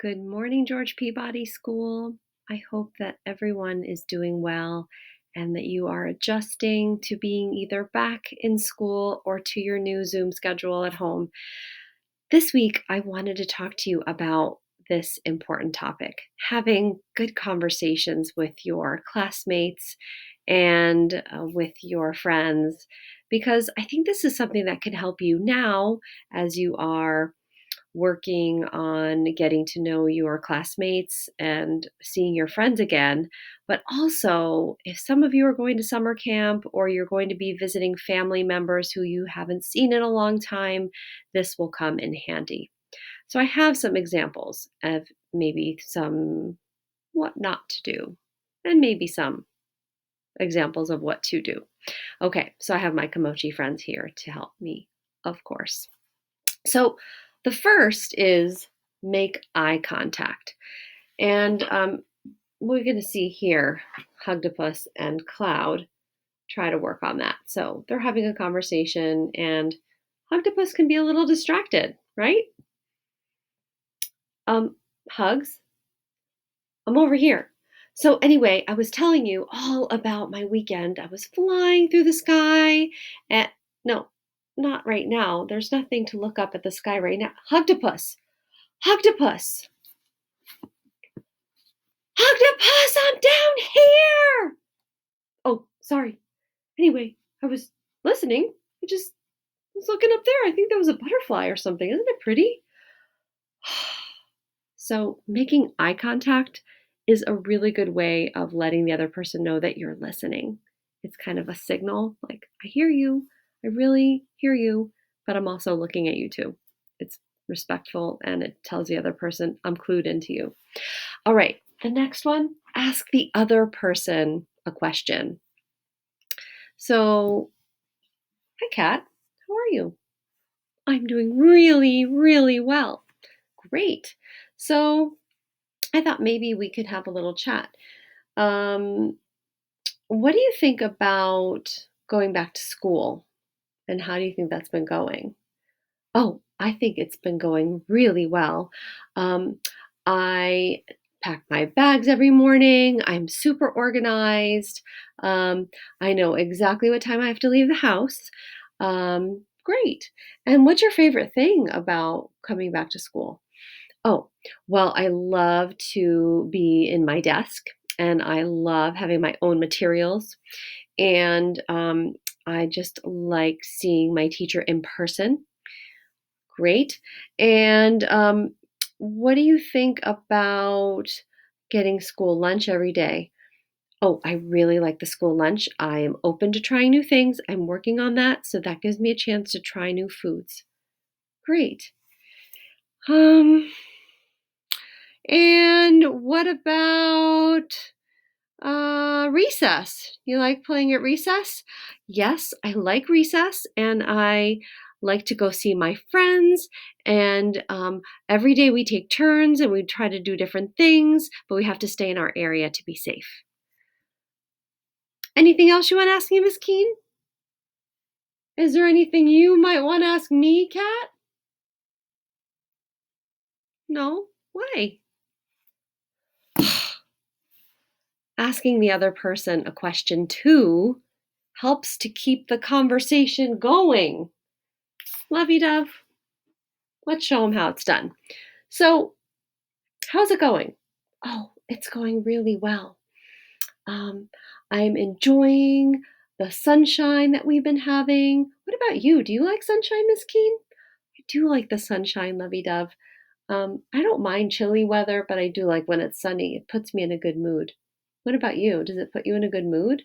Good morning, George Peabody School. I hope that everyone is doing well and that you are adjusting to being either back in school or to your new Zoom schedule at home. This week, I wanted to talk to you about this important topic, having good conversations with your classmates and with your friends, because I think this is something that can help you now as you are working on getting to know your classmates and seeing your friends again. But also, if some of you are going to summer camp or you're going to be visiting family members who you haven't seen in a long time, this will come in handy. So, I have some examples of maybe some what not to do, and maybe some examples of what to do. Okay, so I have my Kamochi friends here to help me, of course. So the first is make eye contact. And we're going to see here Hugdipus and Cloud try to work on that. So they're having a conversation, and Hugdipus can be a little distracted, right? Hugs, I'm over here. So anyway, I was telling you all about my weekend. I was flying through the sky and no, not right now. There's nothing to look up at the sky right now. Hugdipus. Hugdipus. Hugdipus, I'm down here. Oh, sorry. Anyway, I was listening. I just was looking up there. I think there was a butterfly or something. Isn't it pretty? So, making eye contact is a really good way of letting the other person know that you're listening. It's kind of a signal like, I hear you, I really hear you, but I'm also looking at you too. It's respectful and it tells the other person I'm clued into you. All right, the next one, ask the other person a question. So, hi, Kat, how are you? I'm doing really, really well. Great. So, I thought maybe we could have a little chat. Um, what do you think about going back to school? And how do you think that's been going? Oh, I think it's been going really well. Um, I pack my bags every morning. I'm super organized. I know exactly what time I have to leave the house. Great. And what's your favorite thing about coming back to school? Oh, well, I love to be in my desk and I love having my own materials. And I just like seeing my teacher in person. Great. And what do you think about getting school lunch every day? Oh, I really like the school lunch. I am open to trying new things. I'm working on that. So that gives me a chance to try new foods. Great. Um, and what about recess? You like playing at recess? Yes, I like recess and I like to go see my friends. And every day we take turns and we try to do different things, but we have to stay in our area to be safe. Anything else you want to ask me, Miss Keene? Is there anything you might want to ask me, Kat? No? Why? Asking the other person a question too helps to keep the conversation going. Lovey dove. Let's show them how it's done. So, how's it going? Oh, it's going really well. Um, I'm enjoying the sunshine that we've been having. What about you? Do you like sunshine, Miss Keene? I do like the sunshine, lovey dove. I don't mind chilly weather, but I do like when it's sunny. It puts me in a good mood. What about you? Does it put you in a good mood?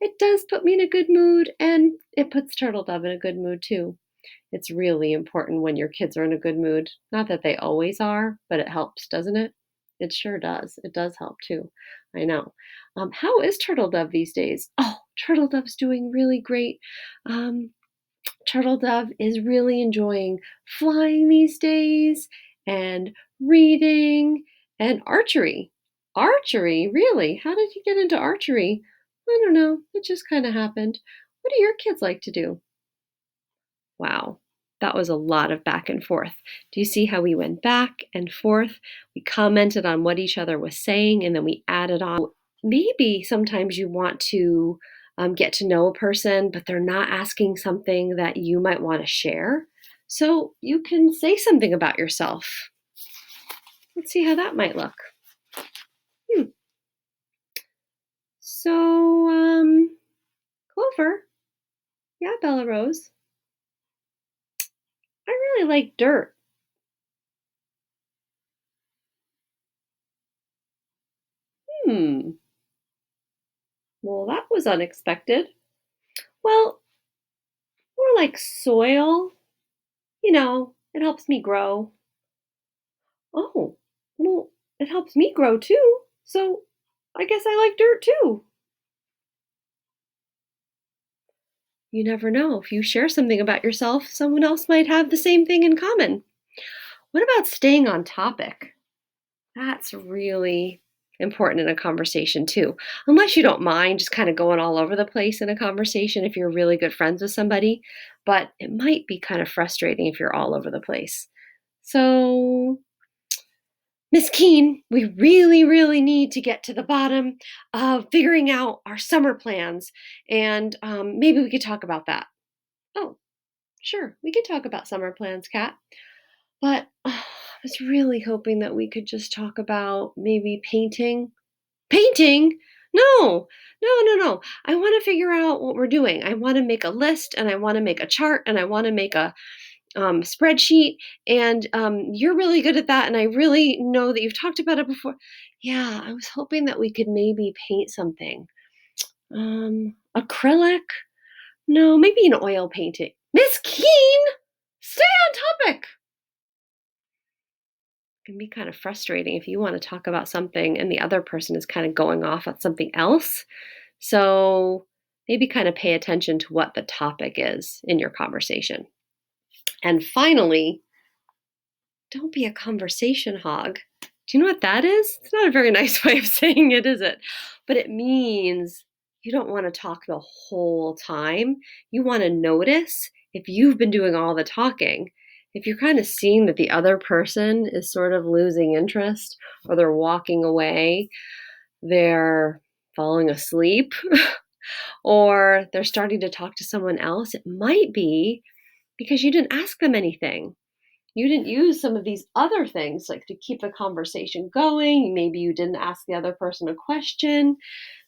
It does put me in a good mood, and it puts Turtle Dove in a good mood too. It's really important when your kids are in a good mood. Not that they always are, but it helps, doesn't it? It sure does. It does help too. I know. How is Turtle Dove these days? Oh, Turtle Dove's doing really great. Um, Turtle Dove is really enjoying flying these days and reading and archery. Archery? Really? How did you get into archery? I don't know. It just kind of happened. What do your kids like to do? Wow. That was a lot of back and forth. Do you see how we went back and forth? We commented on what each other was saying, and then we added on. Maybe sometimes you want to get to know a person, but they're not asking something that you might want to share. So you can say something about yourself. Let's see how that might look. So, Clover, yeah, Bella Rose, I really like dirt. Hmm, well, that was unexpected. Well, more like soil. It helps me grow. Oh, well, it helps me grow too. So I guess I like dirt too. You never know. If you share something about yourself, someone else might have the same thing in common. What about staying on topic? That's really important in a conversation too. Unless you don't mind just kind of going all over the place in a conversation if you're really good friends with somebody, but it might be kind of frustrating if you're all over the place. So, Miss Keane, we really, really need to get to the bottom of figuring out our summer plans, and maybe we could talk about that. Oh, sure, we could talk about summer plans, Kat. But I was really hoping that we could just talk about maybe painting. Painting? No, no. I want to figure out what we're doing. I want to make a list, and I want to make a chart, and I want to make a spreadsheet. And you're really good at that. And I really know that you've talked about it before. Yeah, I was hoping that we could maybe paint something. Acrylic? No, maybe an oil painting. Miss Keene, stay on topic. It can be kind of frustrating if you want to talk about something and the other person is kind of going off on something else. So maybe kind of pay attention to what the topic is in your conversation. And finally, don't be a conversation hog. Do you know what that is? It's not a very nice way of saying it, is it? But it means you don't want to talk the whole time. You want to notice if you've been doing all the talking. If you're kind of seeing that the other person is sort of losing interest or they're walking away, they're falling asleep, or they're starting to talk to someone else, it might be because you didn't ask them anything. You didn't use some of these other things like to keep the conversation going. Maybe you didn't ask the other person a question.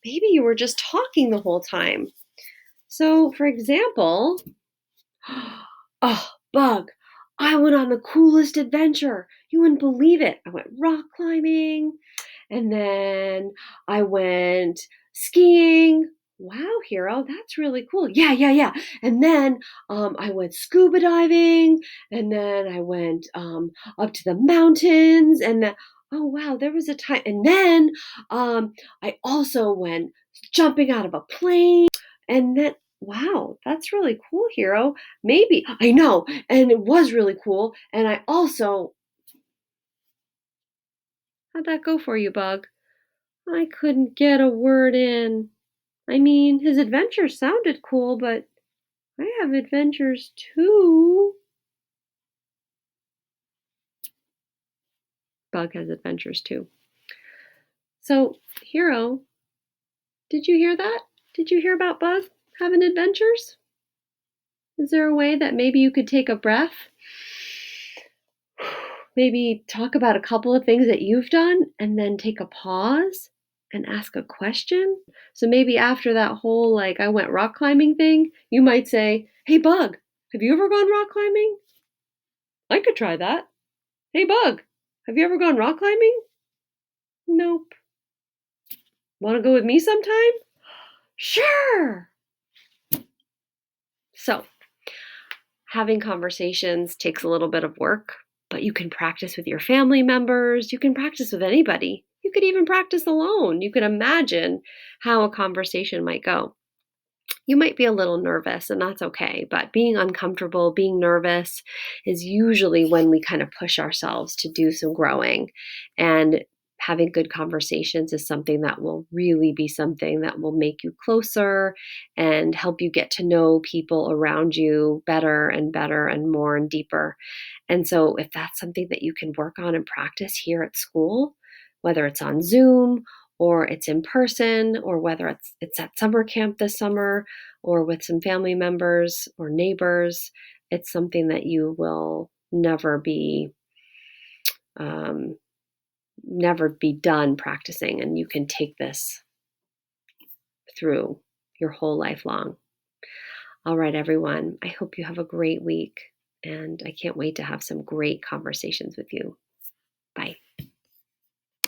Maybe you were just talking the whole time. So, for example, oh, Bug, I went on the coolest adventure. You wouldn't believe it. I went rock climbing, and then I went skiing. Wow, Hero, that's really cool. Yeah. And then I went scuba diving, and then I went up to the mountains, and then, oh wow, there was a time, and then I also went jumping out of a plane, and then wow, that's really cool, Hero. Maybe I know, and it was really cool, and I also. How'd that go for you, Bug? I couldn't get a word in. I mean, his adventures sounded cool, but I have adventures too. Bug has adventures too. So, Hero, did you hear that? Did you hear about Bug having adventures? Is there a way that maybe you could take a breath? Maybe talk about a couple of things that you've done and then take a pause and ask a question? So maybe after that whole, like, I went rock climbing thing, you might say, hey, Bug, have you ever gone rock climbing? I could try that. Hey, Bug, have you ever gone rock climbing? Nope. Want to go with me sometime? Sure. So, having conversations takes a little bit of work, but you can practice with your family members. You can practice with anybody. You could even practice alone. You could imagine how a conversation might go. You might be a little nervous, and that's okay, but being uncomfortable, being nervous is usually when we kind of push ourselves to do some growing. And having good conversations is something that will really be something that will make you closer and help you get to know people around you better and better and more and deeper. And so, if that's something that you can work on and practice here at school, whether it's on Zoom or it's in person, or whether it's at summer camp this summer or with some family members or neighbors, it's something that you will um, never be done practicing, and you can take this through your whole life long. All right, everyone, I hope you have a great week, and I can't wait to have some great conversations with you. Bye.